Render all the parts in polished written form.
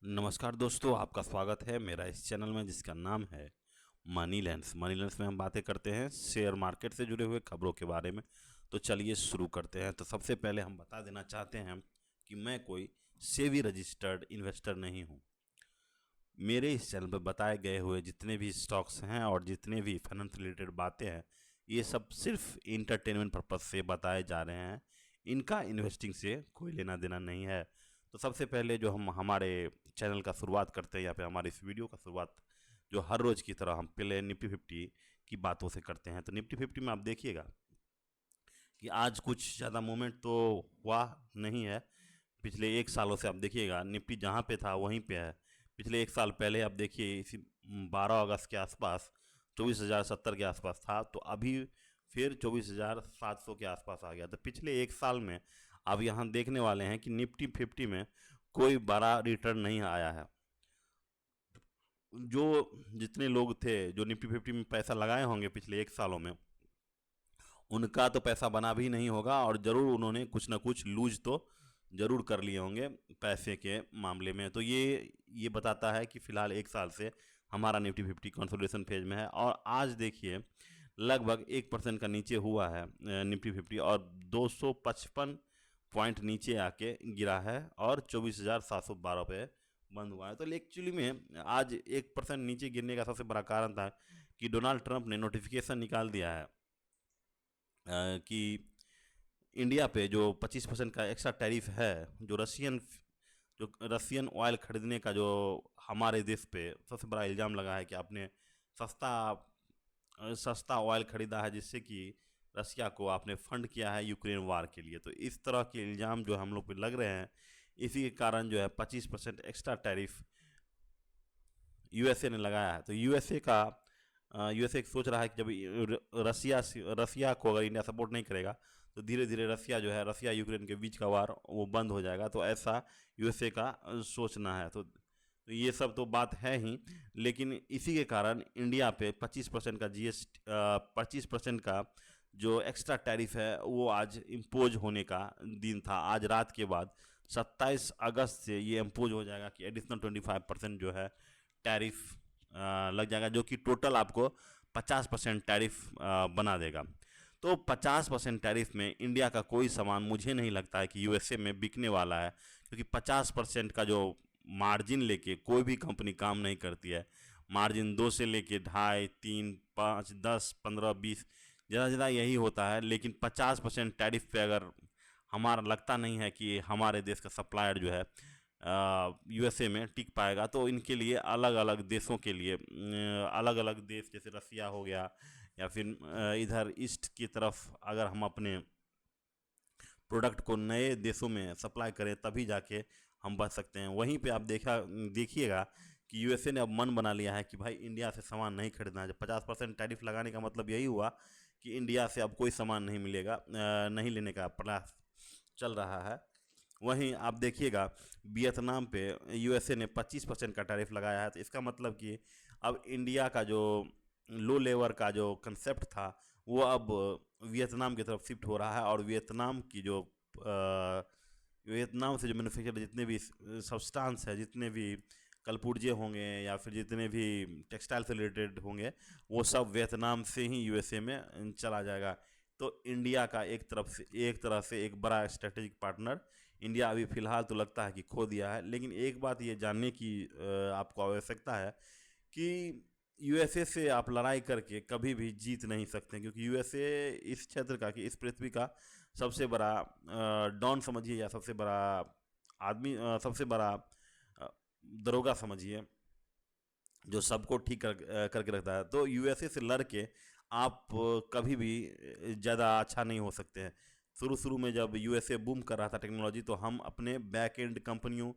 नमस्कार दोस्तों, आपका स्वागत है मेरा इस चैनल में जिसका नाम है मनी लेंस। मनी लेंस में हम बातें करते हैं शेयर मार्केट से जुड़े हुए खबरों के बारे में। तो चलिए शुरू करते हैं। तो सबसे पहले हम बता देना चाहते हैं कि मैं कोई सेबी रजिस्टर्ड इन्वेस्टर नहीं हूं। मेरे इस चैनल पर बताए गए हुए जितने भी स्टॉक्स हैं और जितने भी फाइनेंस रिलेटेड बातें हैं, ये सब सिर्फ इंटरटेनमेंट पर्पज से बताए जा रहे हैं। इनका इन्वेस्टिंग से कोई लेना देना नहीं है। तो सबसे पहले जो हम हमारे चैनल का शुरुआत करते हैं, या फिर हमारे इस वीडियो का शुरुआत जो हर रोज़ की तरह हम पहले निफ्टी फिफ्टी की बातों से करते हैं। तो निफ्टी फिफ्टी में आप देखिएगा कि आज कुछ ज़्यादा मूवमेंट तो हुआ नहीं है। पिछले एक सालों से आप देखिएगा निफ्टी जहाँ पे था वहीं पे है। पिछले एक साल पहले आप देखिए इसी 12 अगस्त के आसपास 24,070 के आसपास था, तो अभी फिर 24,700 के आसपास आ गया। तो पिछले एक साल में अब यहाँ देखने वाले हैं कि निफ्टी फिफ्टी में कोई बड़ा रिटर्न नहीं आया है। जो जितने लोग थे जो निफ्टी फिफ्टी में पैसा लगाए होंगे पिछले एक सालों में, उनका तो पैसा बना भी नहीं होगा, और ज़रूर उन्होंने कुछ ना कुछ लूज तो ज़रूर कर लिए होंगे पैसे के मामले में। तो ये बताता है कि फ़िलहाल एक साल से हमारा निफ्टी फिफ्टी कंसोलिडेशन फेज में है। और आज देखिए लगभग 1% का नीचे हुआ है निफ्टी फिफ्टी, और 255 पॉइंट नीचे आके गिरा है और 24,712 पे बंद हुआ है। तो एक्चुअली में आज 1% नीचे गिरने का सबसे बड़ा कारण था कि डोनाल्ड ट्रंप ने नोटिफिकेशन निकाल दिया है कि इंडिया पे जो 25% का एक्स्ट्रा टैरिफ है, जो रशियन ऑयल खरीदने का, जो हमारे देश पे सबसे बड़ा इल्ज़ाम लगा है कि आपने सस्ता सस्ता ऑयल खरीदा है, जिससे कि रशिया को आपने फंड किया है यूक्रेन वार के लिए। तो इस तरह के इल्ज़ाम जो हम लोग पे लग रहे हैं, इसी के कारण जो है 25% एक्स्ट्रा टैरिफ यूएसए ने लगाया है। तो यूएसए सोच रहा है कि जब रसिया को अगर इंडिया सपोर्ट नहीं करेगा, तो धीरे धीरे रसिया यूक्रेन के बीच का वार वो बंद हो जाएगा। तो ऐसा यूएसए का सोचना है। तो ये सब तो बात है ही, लेकिन इसी के कारण इंडिया पे 25% का जीएसटी, 25% का जो एक्स्ट्रा टैरिफ है वो आज इम्पोज होने का दिन था। आज रात के बाद 27 अगस्त से ये इम्पोज हो जाएगा कि एडिशनल 25% जो है टैरिफ लग जाएगा, जो कि टोटल आपको 50% टैरिफ बना देगा। तो 50% टैरिफ में इंडिया का कोई सामान मुझे नहीं लगता है कि यूएसए में बिकने वाला है, क्योंकि 50% का जो मार्जिन लेके कोई भी कंपनी काम नहीं करती है। मार्जिन 2 से लेके 2.5, 3, 5, 10, 15, 20, ज़्यादा ज़्यादा यही होता है। लेकिन 50% टैरिफ पे अगर हमारा लगता नहीं है कि हमारे देश का सप्लायर जो है यूएसए में टिक पाएगा। तो इनके लिए अलग अलग देशों के लिए अलग अलग देश जैसे रसिया हो गया, या फिर इधर ईस्ट की तरफ अगर हम अपने प्रोडक्ट को नए देशों में सप्लाई करें, तभी जाके हम बच सकते हैं। वहीं पे आप देखिएगा कि यूएसए ने अब मन बना लिया है कि भाई इंडिया से सामान नहीं खरीदना है। जब 50% टैरिफ लगाने का मतलब यही हुआ कि इंडिया से अब कोई सामान नहीं मिलेगा, नहीं लेने का प्रयास चल रहा है। वहीं आप देखिएगा वियतनाम पे यूएसए ने 25% का टैरिफ लगाया है। तो इसका मतलब कि अब इंडिया का जो लो लेवल का जो कंसेप्ट था, वो अब वियतनाम की तरफ शिफ्ट हो रहा है। और वियतनाम से जो मैन्युफैक्चर जितने भी सब्सटेंस है, जितने भी कलपुर्जे होंगे या फिर जितने भी टेक्सटाइल से रिलेटेड होंगे, वो सब वियतनाम से ही यूएसए में चला जाएगा। तो इंडिया का एक तरह से एक बड़ा स्ट्रेटेजिक पार्टनर इंडिया अभी फ़िलहाल तो लगता है कि खो दिया है। लेकिन एक बात ये जानने की आपको आवश्यकता है कि यूएसए से आप लड़ाई करके कभी भी जीत नहीं सकते, क्योंकि यूएसए इस क्षेत्र का, कि इस पृथ्वी का सबसे बड़ा डॉन समझिए, या सबसे बड़ा अ, दरोगा समझिए, जो सबको ठीक करके रखता है। तो यूएसए से लड़ के आप कभी भी ज़्यादा अच्छा नहीं हो सकते हैं। शुरू शुरू में जब यूएसए बूम कर रहा था टेक्नोलॉजी, तो हम अपने बैक एंड कंपनियों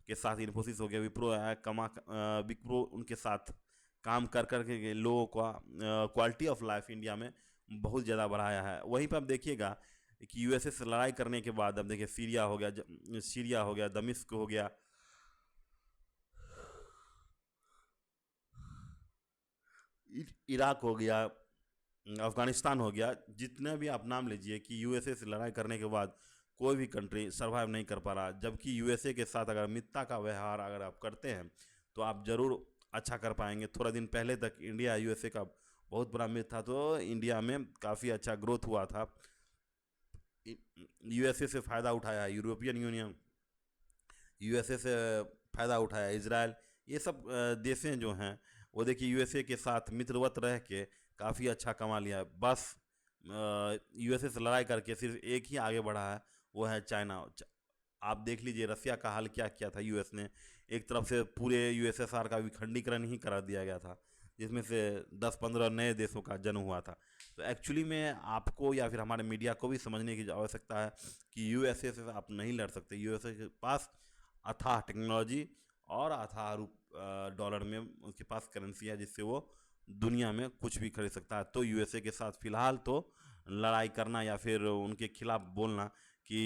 के साथ, इन्फोसिस हो गया, विप्रो उनके साथ काम कर कर के लोगों का क्वालिटी ऑफ लाइफ इंडिया में बहुत ज़्यादा बढ़ाया है। वहीं पर आप देखिएगा कि यूएसए से लड़ाई करने के बाद अब देखिए सीरिया हो गया, दमिश्क हो गया, इराक हो गया, अफगानिस्तान हो गया, जितने भी आप नाम लीजिए कि यूएसए से लड़ाई करने के बाद कोई भी कंट्री सर्वाइव नहीं कर पा रहा। जबकि यूएसए के साथ अगर मित्रता का व्यवहार अगर आप करते हैं तो आप ज़रूर अच्छा कर पाएंगे। थोड़ा दिन पहले तक इंडिया यूएसए का बहुत बड़ा मित्र था, तो इंडिया में काफ़ी अच्छा ग्रोथ हुआ था। यूएसए से फ़ायदा उठाया यूरोपियन यूनियन, यूएसए से फ़ायदा उठाया इसराइल। ये सब देशें जो हैं वो देखिए यूएसए के साथ मित्रवत रह के काफ़ी अच्छा कमा लिया है। बस यूएसए से लड़ाई करके सिर्फ एक ही आगे बढ़ा है, वो है चाइना। आप देख लीजिए रसिया का हाल क्या किया था यूएस ने। एक तरफ से पूरे यूएसएसआर का विखंडीकरण ही करा दिया गया था, जिसमें से 10-15 नए देशों का जन्म हुआ था। तो एक्चुअली में आपको या फिर हमारे मीडिया को भी समझने की आवश्यकता है कि यूएसए से आप नहीं लड़ सकते। यूएसए के पास अथाह टेक्नोलॉजी और अथाह रूप डॉलर में उसके पास करेंसी है, जिससे वो दुनिया में कुछ भी खरीद सकता है। तो यूएसए के साथ फ़िलहाल तो लड़ाई करना या फिर उनके खिलाफ बोलना कि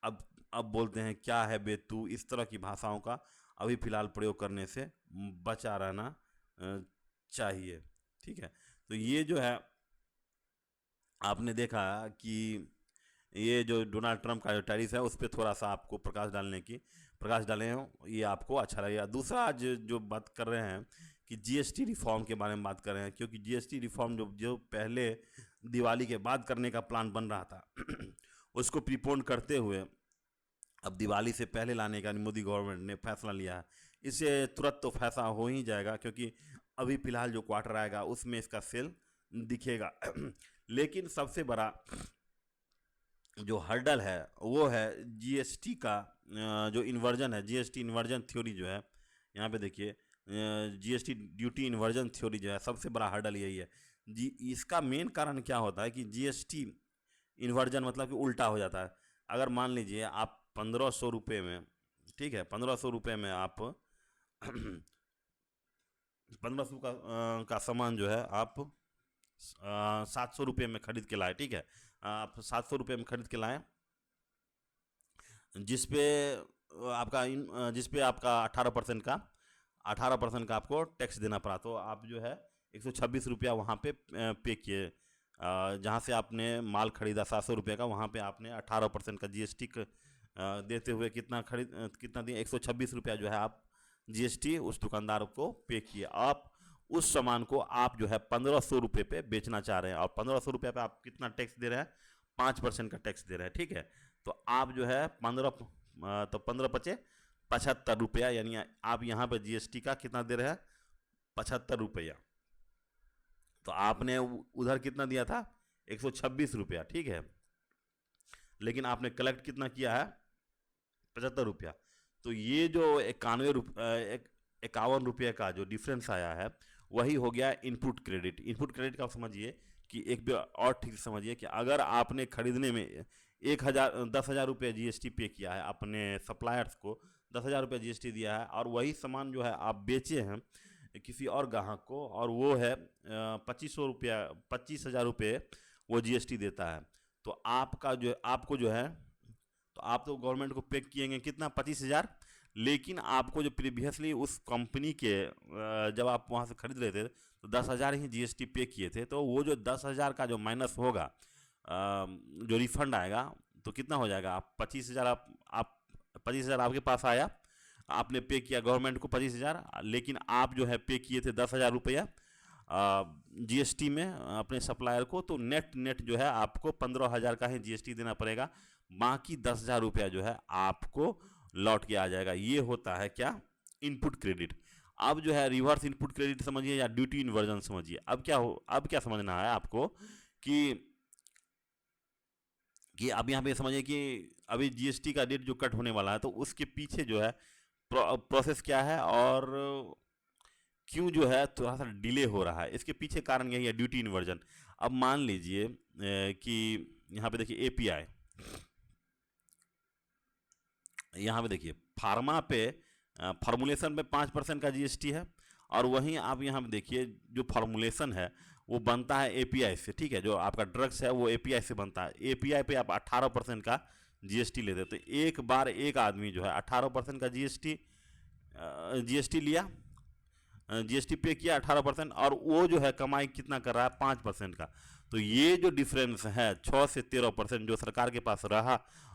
अब अब बोलते हैं क्या है बे तू, इस तरह की भाषाओं का अभी फ़िलहाल प्रयोग करने से बचा रहना चाहिए। ठीक है, तो ये जो है आपने देखा कि ये जो डोनाल्ड ट्रंप का जो टैरिफ है उस पर थोड़ा सा आपको प्रकाश डाले हैं, ये आपको अच्छा लगेगा। दूसरा आज जो बात कर रहे हैं कि जीएसटी रिफॉर्म के बारे में बात कर रहे हैं, क्योंकि जीएसटी रिफॉर्म जो जो पहले दिवाली के बाद करने का प्लान बन रहा था उसको प्रीपोन करते हुए अब दिवाली से पहले लाने का मोदी गवर्नमेंट ने फैसला लिया है। इससे तुरंत तो फैसला हो ही जाएगा, क्योंकि अभी फ़िलहाल जो क्वार्टर आएगा उसमें इसका सेल दिखेगा लेकिन सबसे बड़ा जो हर्डल है वो है जीएसटी का जो इन्वर्जन है, जीएसटी इन्वर्जन थ्योरी जो है। यहाँ पे देखिए जीएसटी ड्यूटी इन्वर्जन थ्योरी जो है, सबसे बड़ा हर्डल यही है जी। इसका मेन कारण क्या होता है कि जीएसटी इन्वर्जन मतलब कि उल्टा हो जाता है। अगर मान लीजिए आप 1500 रुपये में, ठीक है, 1500 रुपये में आप 1500 का सामान जो है आप 700 रुपये में खरीद के लाए, ठीक है, आप 700 रुपये में खरीद के लाए, जिस पे आपका 18% का आपको टैक्स देना पड़ा। तो आप जो है 126 रुपया वहाँ पे पे किए। जहाँ से आपने माल खरीदा 700 रुपये का, वहाँ पे आपने 18% का जीएसटी देते हुए कितना दिए, 126 रुपया जो है आप जीएसटी उस दुकानदार को पे किए। आप उस सामान को आप जो है 1500 रुपये पे बेचना चाह रहे हैं, और 1500 रुपये पे आप कितना टैक्स दे रहे हैं, 5% का टैक्स दे रहे हैं, ठीक है। तो आप जो है 15 रुपया, यानी आप यहाँ पे जीएसटी का कितना दे रहे हैं, 75 रुपया। तो आपने उधर कितना दिया था, 126 रुपया, ठीक है, लेकिन आपने कलेक्ट कितना किया है, 75 रुपया। तो ये जो 51 रुपये का जो डिफरेंस आया है, वही हो गया इनपुट क्रेडिट। इनपुट क्रेडिट का आप समझिए कि एक भी और ठीक से समझिए कि अगर आपने खरीदने में 10,000 रुपये जीएसटी पे किया है, अपने सप्लायर्स को 10,000 रुपये जीएसटी दिया है, और वही सामान जो है आप बेचे हैं किसी और ग्राहक को, और वो है 25,000 रुपये वो जीएसटी देता है। तो आपको जो है, तो आप तो गवर्नमेंट को पे किएंगे कितना, 25,000। लेकिन आपको जो प्रीवियसली उस कंपनी के जब आप वहाँ से खरीद रहे थे तो 10,000 ही जीएसटी पे किए थे। तो वो जो 10,000 का जो माइनस होगा, जो रिफंड आएगा, तो कितना हो जाएगा, आप 25,000 आप 25,000 आपके पास आया, आपने पे किया गवर्नमेंट को 25,000, लेकिन आप जो है पे किए थे 10,000 रुपया जीएसटी में अपने सप्लायर को। तो नेट जो है आपको 15,000 का ही जीएसटी देना पड़ेगा, बाकी 10,000 रुपया जो है आपको लौट के आ जाएगा। ये होता है क्या, इनपुट क्रेडिट। अब जो है रिवर्स इनपुट क्रेडिट समझिए या ड्यूटी इन्वर्जन समझिए। अब क्या समझना है आपको कि अब यहाँ पे समझिए कि अभी जीएसटी का डेट जो कट होने वाला है, तो उसके पीछे जो है प्रोसेस क्या है और क्यों जो है थोड़ा सा डिले हो रहा है, इसके पीछे कारण यही है, ड्यूटी इन्वर्जन। अब मान लीजिए कि यहाँ पे देखिए एपीआई, यहाँ पे देखिए फार्मा पे फार्मूलेशन पे 5% का जीएसटी है, और वहीं आप यहाँ पे देखिए जो फार्मूलेशन है वो बनता है एपीआई से, ठीक है, जो आपका ड्रग्स है वो एपीआई से बनता है। एपीआई पे आप 18% का जीएसटी लेते हैं। तो एक बार एक आदमी जो है 18% का जीएसटी लिया, जीएसटी पे किया 18%, और वो जो है कमाई कितना कर रहा है 5% का। तो ये जो डिफरेंस है 6 से 13% जो सरकार के पास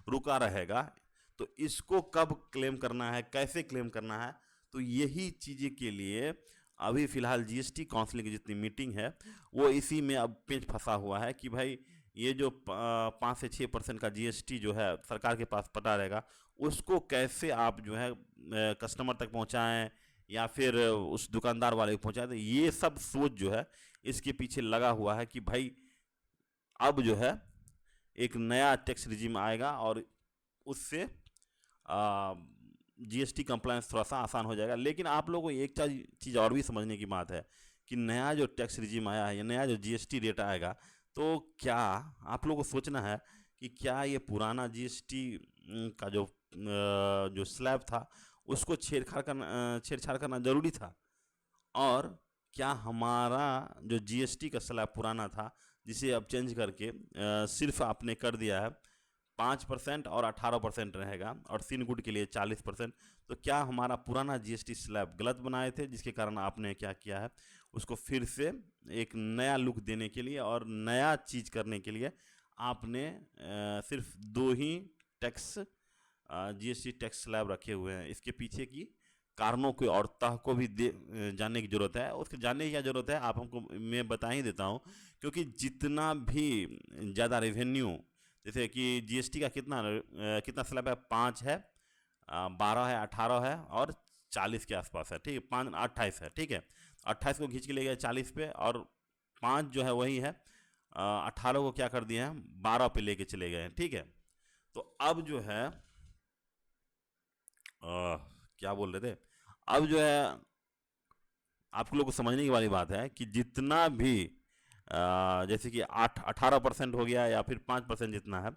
रुका रहेगा, तो इसको कब क्लेम करना है, कैसे क्लेम करना है, तो यही चीज़ें के लिए अभी फिलहाल जीएसटी काउंसिल की जितनी मीटिंग है वो इसी में अब पेच फंसा हुआ है कि भाई ये जो 5 से 6% का जीएसटी जो है सरकार के पास पड़ा रहेगा, उसको कैसे आप जो है कस्टमर तक पहुंचाएं या फिर उस दुकानदार वाले को पहुंचाएं। तो ये सब सोच जो है इसके पीछे लगा हुआ है कि भाई अब जो है एक नया टैक्स रिजीम आएगा और उससे जीएसटी कंप्लायंस थोड़ा सा आसान हो जाएगा। लेकिन आप लोगों को एक चीज़ और भी समझने की बात है कि नया जो टैक्स रिजीम आया है या नया जो जीएसटी रेट आएगा, तो क्या आप लोगों को सोचना है कि क्या ये पुराना जीएसटी का जो स्लैब था उसको छेड़छाड़ करना ज़रूरी था, और क्या हमारा जो जीएसटी का स्लैब पुराना था जिसे अब चेंज करके सिर्फ आपने कर दिया है 5% और 18% रहेगा और सीनगुड के लिए 40%, तो क्या हमारा पुराना जीएसटी स्लैब गलत बनाए थे जिसके कारण आपने क्या किया है उसको फिर से एक नया लुक देने के लिए और नया चीज़ करने के लिए आपने सिर्फ 2 ही टैक्स जीएसटी टैक्स स्लैब रखे हुए हैं। इसके पीछे की कारणों को और तह को भी जानने की ज़रूरत है। उसके जानने की क्या ज़रूरत है आप हमको मैं बता ही देता हूँ, क्योंकि जितना भी ज़्यादा रेवेन्यू, जैसे कि जीएसटी का कितना स्लैब है, 5 है, 12 है, 18 है और 40 के आसपास है, ठीक है, 5 28 है, ठीक है, 28 को खींच के ले गए 40 पे, और 5 जो है वही है, 18 को क्या कर दिए हैं 12 पे लेके चले गए हैं, ठीक है। तो अब जो है क्या बोल रहे थे, अब जो है आप लोग को समझने की वाली बात है कि जितना भी जैसे कि 18% हो गया या फिर 5% जितना है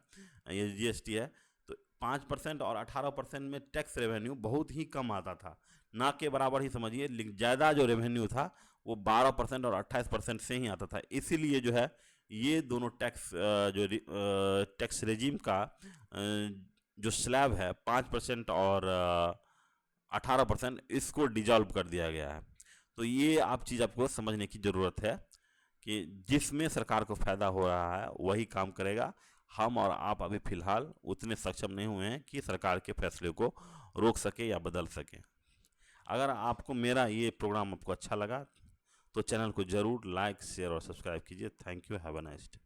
ये जीएसटी है, तो 5% और 18% में टैक्स रेवेन्यू बहुत ही कम आता था, ना के बराबर ही समझिए, लेकिन ज़्यादा जो रेवेन्यू था वो 12% और 28% से ही आता था। इसीलिए जो है ये दोनों टैक्स रेजिम का जो स्लैब है 5% और 18%, इसको डिजॉल्व कर दिया गया है। तो ये चीज़ आपको समझने की ज़रूरत है कि जिसमें सरकार को फ़ायदा हो रहा है वही काम करेगा। हम और आप अभी फ़िलहाल उतने सक्षम नहीं हुए हैं कि सरकार के फैसले को रोक सके या बदल सके। अगर आपको मेरा ये प्रोग्राम आपको अच्छा लगा तो चैनल को ज़रूर लाइक, शेयर और सब्सक्राइब कीजिए। Thank you, have a nice day.